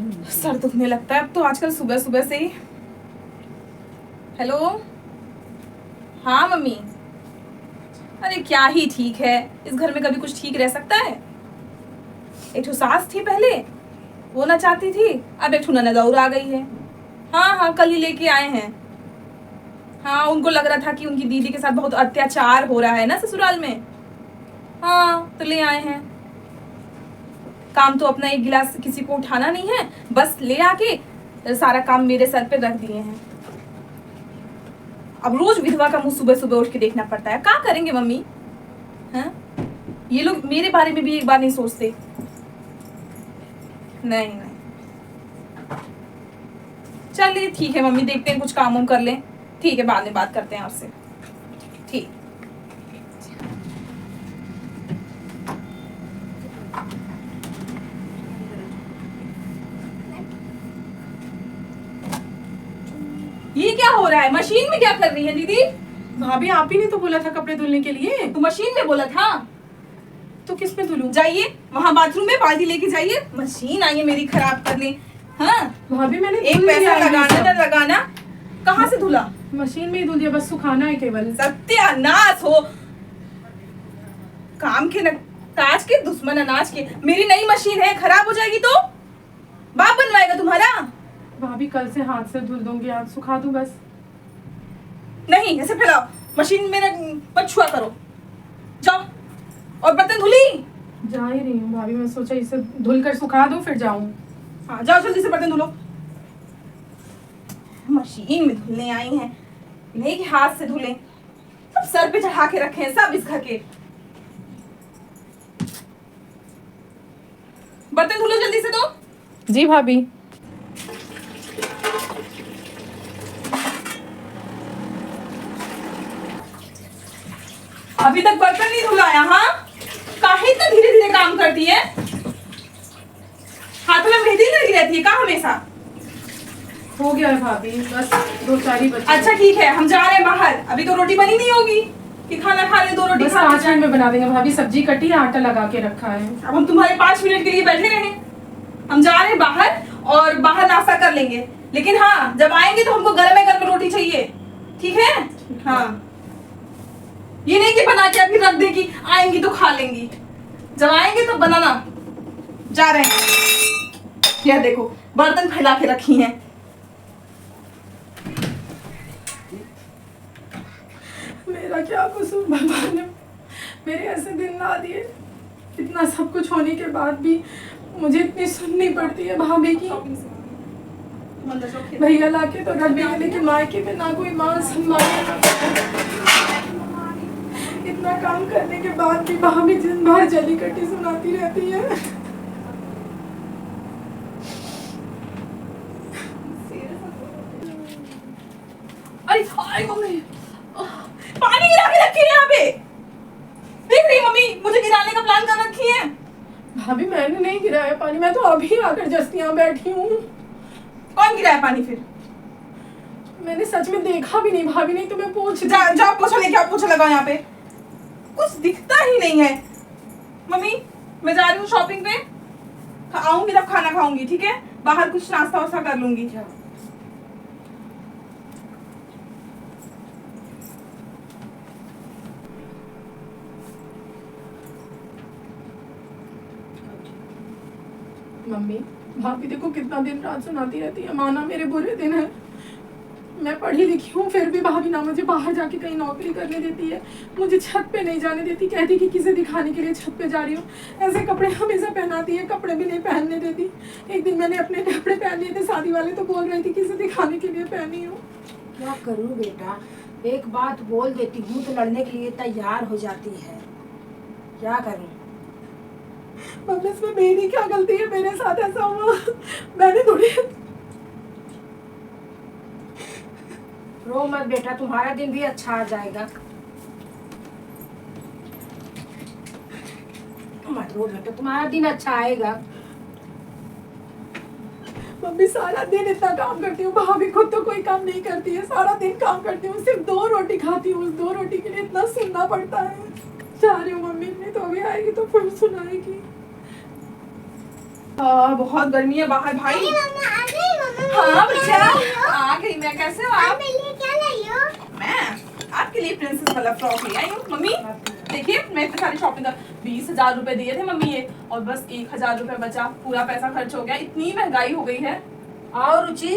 Sir दुखने लगता है अब तो आजकल सुबह सुबह से ही। हेलो, हाँ मम्मी। अरे क्या ही ठीक है, इस घर में कभी कुछ ठीक रह सकता है। एक ठो सास थी पहले, वो ना चाहती थी, अब एक ठो ननद और आ गई है। हाँ हाँ, कल ही लेके आए हैं। हाँ, उनको लग रहा था कि उनकी दीदी के साथ बहुत अत्याचार हो रहा है ना ससुराल में। हाँ, तो ले आए हैं। काम तो अपना एक गिलास किसी को उठाना नहीं है, बस ले आके सारा काम मेरे सर पे रख दिए हैं। अब रोज विधवा का मुंह सुबह सुबह उठ के देखना पड़ता है, क्या करेंगे मम्मी। हैं? ये लोग मेरे बारे में भी एक बार नहीं सोचते। नहीं नहीं, चलिए ठीक है मम्मी, देखते हैं कुछ काम वाम कर लें। ठीक है, बाद में बात करते हैं आपसे। ठीक। ये क्या हो रहा है? मशीन में क्या कर रही है दीदी? भाभी आप ही ने तो बोला था कपड़े धुलने के लिए। तो मशीन में बोला था तो किस में धुलूं? जाइए वहां बाथरूम में बाल्टी लेके जाइए, मशीन आई है मेरी खराब करने। हाँ भाभी मैंने एक धुल पैसा दिया है लगाना सब। ना लगाना। कहाँ से धुला? मशीन में ही धुल दिया, बस सुखाना है केवल। सत्यानाश हो, काम के न ताज के दुश्मन अनाज के। मेरी नई मशीन है, खराब हो जाएगी तो बाप बनवाएगा तुम्हारा। भाभी कल से हाथ से धुल दूंगी, आज सुखा दूं बस। नहीं, ऐसे फैलाओ, मशीन में मत छुआ करो। जाओ और बर्तन धुली। जा ही रही हूँ भाभी, मैं सोचा इसे धुल कर सुखा दूं फिर जाऊं। हाँ जाओ जल्दी से बर्तन धुलो। मशीन में धुलने आई हैं, नहीं कि हाथ से धुलें। सब सर पे चढ़ा के रखे हैं सब इस घर के। बर्तन धुलो जल्दी से तो। जी भाभी। अभी तक बर्तन नहीं धुलाया? हाँ, काहे इतना धीरे धीरे काम करती है? हाथों में मेहंदी लगी रहती है का हमेशा? हो गया है भाभी, बस दो चार ही बचे। अच्छा ठीक है, हम जा रहे हैं बाहर। अभी तो रोटी बनी नहीं होगी कि खाना खा ले, दो रोटी बस खा 5 मिनट में बना देंगे भाभी, सब्जी कटी है, आटा लगा के रखा है। अब हम तुम्हारे 5 मिनट के लिए बैठे रहे? हम जा रहे हैं बाहर और बाहर नाश्ता कर लेंगे, लेकिन हाँ जब आएंगे तो हमको गर्म गर्म रोटी चाहिए, ठीक है? हाँ, ये नहीं कि बना के अभी रख दे कि आएंगी तो खा लेंगी। जब आएंगे तो बनाना। जा रहे हैं। यह देखो बर्तन फैला के रखी हैं। मेरा क्या कसूर, भगवान ने मेरे ऐसे दिन ला दिए। इतना सब कुछ होने के बाद भी मुझे इतनी सुननी पड़ती है भाभी की। भैया लाके तो रख देंगे, लेकिन मायके में ना कोई मान सम्मान। इतना काम करने के बाद भी भाभी दिन भर जली कटी सुनाती रहती है। अरे हाय मम्मी, पानी गिरा के रखी है यहाँ पे। देख रही मम्मी, मुझे गिराने का प्लान कर रखी है। भाभी मैंने नहीं गिराया पानी, मैं तो अभी आकर जस्ट यहाँ बैठी हूँ। कौन गिराया पानी फिर? मैंने सच में देखा भी नहीं भाभी, नहीं तो मैं पूछ। जाओ पोछा लेके आओ, पोछा लगाओ यहाँ पे। कुछ दिखता ही नहीं है। मम्मी मैं जा रही हूँ शॉपिंग पे, आऊंगी तब खाना खाऊंगी, ठीक है? बाहर कुछ नाश्ता वास्ता कर लूंगी। मम्मी भाभी देखो कितना दिन रात सुनाती रहती है, माना मेरे बुरे दिन है। मैं पढ़ी लिखी हूँ फिर भी भाभी ना मुझे बाहर जाके कहीं नौकरी करने देती है, मुझे छत पे नहीं जाने देती, कहती कि किसे दिखाने के लिए छत पे जा रही हूँ। ऐसे कपड़े हमेशा पहनाती है, कपड़े भी नहीं पहनने देती। एक दिन मैंने अपने कपड़े पहन लिए थे, शादी वाले, तो बोल रही थी किसे दिखाने के लिए पहनी हूँ। क्या करूँ बेटा, एक बात बोल देती हूँ तो लड़ने के लिए तैयार हो जाती है। क्या करूँ? मम्मी इसमें मेरी क्या गलती है? मेरे साथ ऐसा हुआ, मैंने थोड़ी। रो मत बेटा, तुम्हारा दिन भी अच्छा आ जाएगा। मत रो बेटा, तुम्हारा दिन अच्छा आएगा। मम्मी सारा दिन इतना काम करती हूँ, भाभी खुद तो कोई काम नहीं करती है, सारा दिन काम करती हूँ, सिर्फ 2 रोटी खाती हूँ, उस 2 रोटी के लिए इतना सुनना पड़ता है। जा रही हूँ मम्मी, नहीं तो अभी आएगी तो फिर सुनाएगी। हाँ बहुत गर्मी है बाहर भाई। हाँ बच्चा आ गई मैं। कैसे हो आप? मैं आपके लिए प्रिंसेस वाला फ्रॉक ले आई हूँ मम्मी। देखिए मैं इतने सारी शॉपिंग कर 20,000 रुपए दिए थे मम्मी ये, और बस 1,000 रुपए बचा। पूरा पैसा खर्च हो गया। इतनी महंगाई हो गई है। और रुचि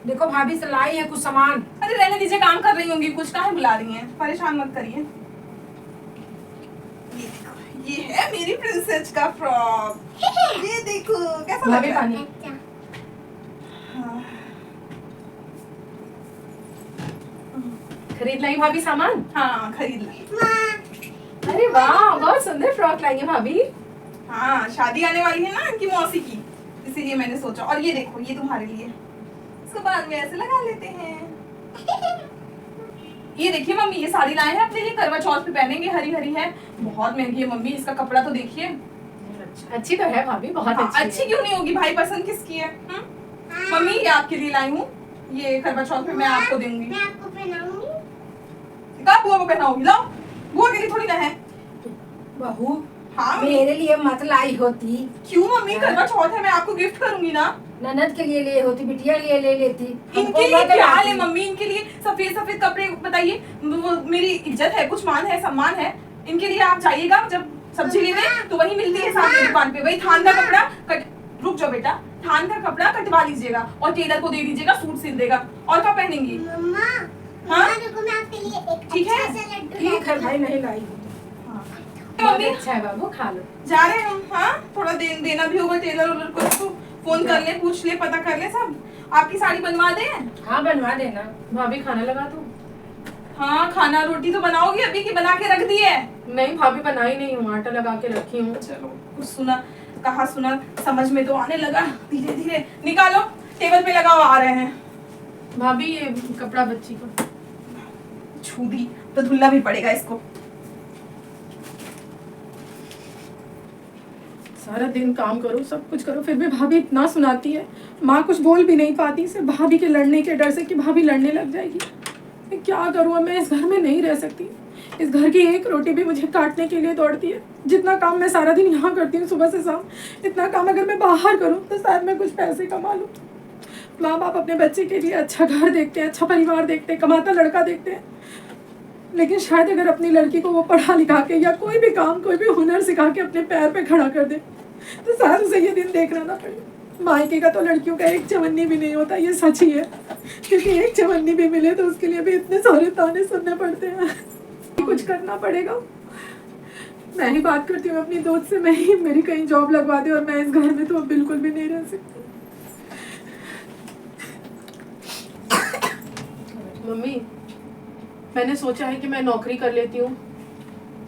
देखो भाभी से लाई है कुछ सामान। अरे रहने दीजिए, काम कर रही होंगी कुछ, काहे बुला रही हैं? परेशान मत करिए। ये है मेरी प्रिंसेस का फ्रॉक। ये देखो कैसा लग भाभी रहा है? पानी हाँ। खरीद लाई भाभी सामान? हाँ खरीद ली। अरे वाह बहुत सुंदर फ्रॉक लाई है भाभी। हाँ शादी आने वाली है ना इनकी मौसी की, इसीलिए मैंने सोचा। और ये देखो ये तुम्हारे लिए, इसको बाद में ऐसे लगा लेते हैं। ये देखिए मम्मी ये साड़ी लाए हैं अपने लिए, करवा चौथ पे पहनेंगे। हरी हरी है, बहुत महंगी है मम्मी। इसका कपड़ा तो देखिए। अच्छी तो है भाभी, बहुत हाँ, अच्छी अच्छी क्यों नहीं होगी भाई? पसंद किसकी है? मम्मी ये आपके लिए लाई हूँ। ये करवा चौथ पे मैं आपको दूंगी। मैं आपको पहनाऊंगी। कब बुआ को पहनाओगी? लाओ, बुआ के लिए थोड़ी ना है। बहू हाँ मम्मी। मेरे लिए मत लाई होती। क्यों मम्मी? करवा चौथ है, मैं आपको गिफ्ट करूंगी ना। ननद के लिए ले होती, बिटिया के लिए ले लेती। इनके हमको लिए मत क्या लाती। है मम्मी? इनके लिए सफेद सफेद कपड़े बताइए। वो मेरी इज्जत है, कुछ मान है, सम्मान है। इनके लिए आप जाइएगा जब सब्जी लेने तो वही मिलती है सामने दुकान पे, वही थान का कपड़ा कट। रुक जाओ बेटा, थान का कपड़ा कटवा लीजिएगा और टेलर को दे दीजिएगा, सूट सिल देगा। और क्या पहनेंगी? मम्मा हाँ? मम्मा देखो मैं आपके लिए एक ठीक है? अच्छा सा लड्डू ठीक है लाई भाई नहीं लाई। बहुत मम्मी अच्छा है बाबू, खा लो। जा रहे हैं हम। हाँ थोड़ा देना भी होगा टेलर उलर को, इसको फोन कर ले, पूछ ले, पता कर ले सब। आपकी साड़ी बनवा दें? हाँ बनवा देना। भाभी खाना लगा दूं? हाँ खाना रोटी तो बनाओगी अभी की बना के रख दी है? नहीं भाभी बनाई नहीं हूँ, आटा लगा के रखी हूँ। चलो कुछ सुना कहा सुना समझ में तो आने लगा। धीरे धीरे निकालो, टेबल पे लगाओ, आ रहे हैं। भाभी ये कपड़ा बच्ची का। छू दी तो धुलना भी पड़ेगा इसको। सारा दिन काम करो, सब कुछ करो, फिर भी भाभी इतना सुनाती है। माँ कुछ बोल भी नहीं पाती सिर्फ भाभी के लड़ने के डर से कि भाभी लड़ने लग जाएगी। मैं क्या करूँ? अब मैं इस घर में नहीं रह सकती। इस घर की एक रोटी भी मुझे काटने के लिए दौड़ती है। जितना काम मैं सारा दिन यहाँ करती हूँ सुबह से शाम, इतना काम अगर मैं बाहर करूँ तो शायद मैं कुछ पैसे कमा लूँ। माँ बाप अपने बच्चे के लिए अच्छा घर देखते हैं, अच्छा परिवार देखते हैं, कमाता लड़का देखते हैं, लेकिन शायद अगर अपनी लड़की को वो पढ़ा लिखा के या कोई भी काम, कोई भी हुनर सिखा के अपने पैर पे खड़ा कर दे तो शायद उसे ये दिन देखना ना पड़े। मायके का तो लड़कियों का एक चवन्नी भी नहीं होता, ये सच ही है। क्योंकि एक चवन्नी भी मिले तो उसके लिए भी इतने सारे ताने सुनने पड़ते हैं। कुछ करना पड़ेगा। मैं ही बात करती हूँ अपनी दोस्त से, मैं ही मेरी कहीं जॉब लगवा दे और मैं इस घर में तो अब बिल्कुल भी नहीं रह सकती। मम्मी मैंने सोचा है कि मैं नौकरी कर लेती हूँ।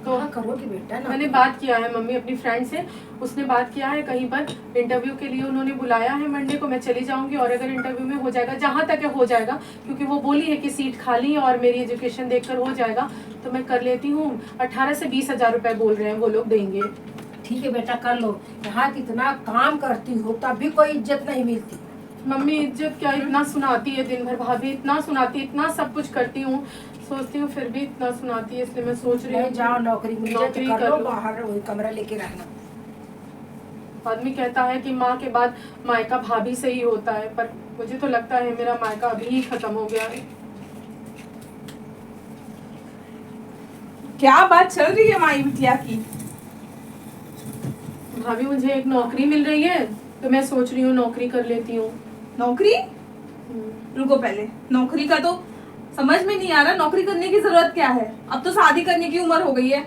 तो हाँ करोगे बेटा ना। मैंने बात किया है मम्मी अपनी फ्रेंड से, उसने बात किया है कहीं पर इंटरव्यू के लिए उन्होंने बुलाया है। मंडे को मैं चली जाऊंगी और अगर इंटरव्यू में हो जाएगा, जहाँ तक हो जाएगा, क्योंकि वो बोली है कि सीट खाली है और मेरी एजुकेशन देखकर हो जाएगा, तो मैं कर लेती हूँ। 18 से 20,000 रुपए बोल रहे हैं वो लोग देंगे। ठीक है बेटा कर लो। यहाँ कितना काम करती हो तब भी कोई इज्जत नहीं मिलती। मम्मी इज्जत क्या, इतना सुनाती है दिन भर भाभी, इतना सुनाती है, इतना सब कुछ करती हूँ, सोचती हूँ फिर भी इतना सुनाती है, इसलिए मैं सोच रही हूँ जाओ नौकरी मिल जाए तो नौकरी कर कर लो, लो। बाहर वही कमरा लेके रहना। आदमी कहता है कि माँ के बाद मायका भाभी से ही होता है, पर मुझे तो लगता है मेरा मायका अभी ही खत्म हो गया है। क्या बात चल रही है माई बिटिया की? भाभी मुझे एक नौकरी मिल रही है तो मैं सोच रही हूँ नौकरी कर लेती हूँ। नौकरी? रुको पहले, नौकरी का तो समझ में नहीं आ रहा। नौकरी करने की जरूरत क्या है? अब तो शादी करने की उम्र हो गई है।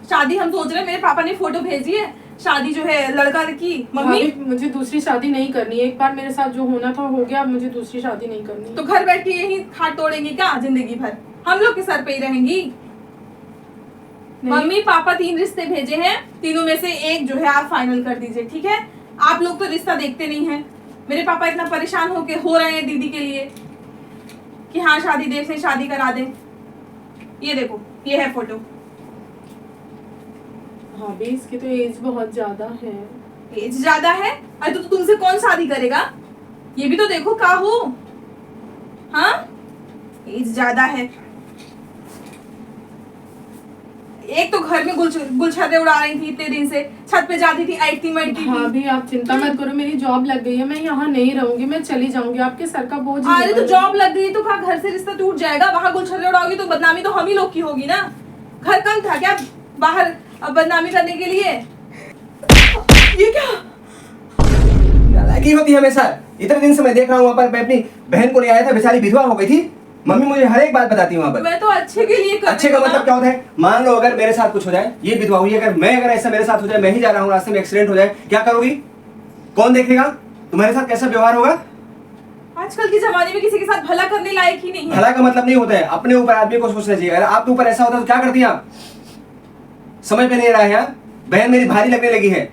शादी हम सोच रहे हैं, मेरे पापा ने फोटो भेजी है शादी जो है लड़का की। मम्मी भाभी मुझे दूसरी शादी नहीं करनी है, एक बार मेरे साथ जो होना था हो गया, अब मुझे दूसरी शादी नहीं करनी। तो घर बैठ के यही हाथ तोड़ेंगी क्या जिंदगी भर? हम लोग के सर पे ही रहेंगी। मम्मी पापा 3 रिश्ते भेजे हैं, तीनों में से एक जो है आप फाइनल कर दीजिए, ठीक है? आप लोग तो रिश्ता देखते नहीं हैं। मेरे पापा इतना परेशान हो रहे हैं दीदी के लिए कि हाँ शादी देख लें, शादी करा दें। ये देखो ये है फोटो। भाभी इसकी तो एज बहुत ज्यादा है। एज ज्यादा है? अरे तो तुमसे कौन शादी करेगा? ये भी तो देखो का हो। हाँ एज ज्यादा है। एक तो घर में गुलछर्रे उड़ा रही थी इतने दिन से, छत पे जाती थी, ऐठती मैठती थी। भाभी आप चिंता मत करो, मेरी जॉब लग गई है, मैं यहाँ नहीं रहूंगी, मैं चली जाऊंगी, आपके सर का बोझ नहीं अरे तो बनेगा। जॉब लग गई तो क्या घर से रिश्ता टूट जाएगा? वहां गुलछर्रे उड़ाओगी तो बदनामी तो हम ही लोग की होगी ना। घर कम था क्या बाहर बदनामी करने के लिए? ये क्या? नालायकी होती है हमेशा। इतने दिन से मैं देख रहा हूँ वहाँ पर, मैं अपनी बहन को ले आया था, बेचारी विधवा हो गई थी। मम्मी मुझे हर एक बात बताती है वहाँ पर। मैं तो अच्छे के लिए कर अच्छे रही का हूँ मतलब ना। क्या होता है? मान लो अगर मेरे साथ कुछ हो जाए, ये विधवा हुई है, अगर ऐसा मेरे साथ हो जाए, मैं ही जा रहा हूँ रास्ते में एक्सीडेंट हो जाए, क्या करोगी? कौन देखेगा? तुम्हारे साथ कैसा व्यवहार होगा? आजकल के जमाने में किसी के साथ भला करने लायक ही नहीं है। भला का मतलब नहीं होता है, अपने ऊपर आदमी को सोचना चाहिए। अगर आपके ऊपर ऐसा होता तो क्या करती हैं आप? समझ में नहीं रहा है यार। बहन मेरी भारी लगने लगी है।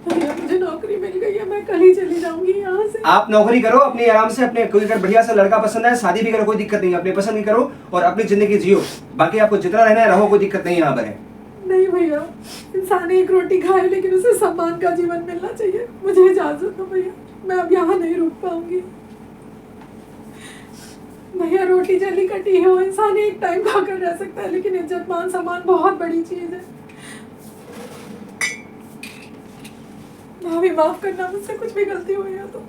भैया मुझे नौकरी मिल गई है, मैं कल ही चली जाऊंगी यहाँ से। आप नौकरी करो अपनी आराम से, अपने कोई अगर बढ़िया सा लड़का पसंद है, शादी भी करो, कोई दिक्कत नहीं है, अपनी पसंद की करो और अपनी जिंदगी जियो। बाकी आपको जितना रहना है रहो, कोई दिक्कत नहीं यहाँ पर है। नहीं भैया, इंसान एक रोटी खाए लेकिन उसे सम्मान का जीवन मिलना चाहिए। मुझे इजाजत दो भैया, मैं अब यहाँ नहीं रुक पाऊंगी। भैया रोटी जली कटी हो, इंसान एक टाइम खाकर रह सकता है, लेकिन इज्जत मान सम्मान बहुत बड़ी चीज है। भाभी माफ करना, मुझसे कुछ भी गलती हुई है तो।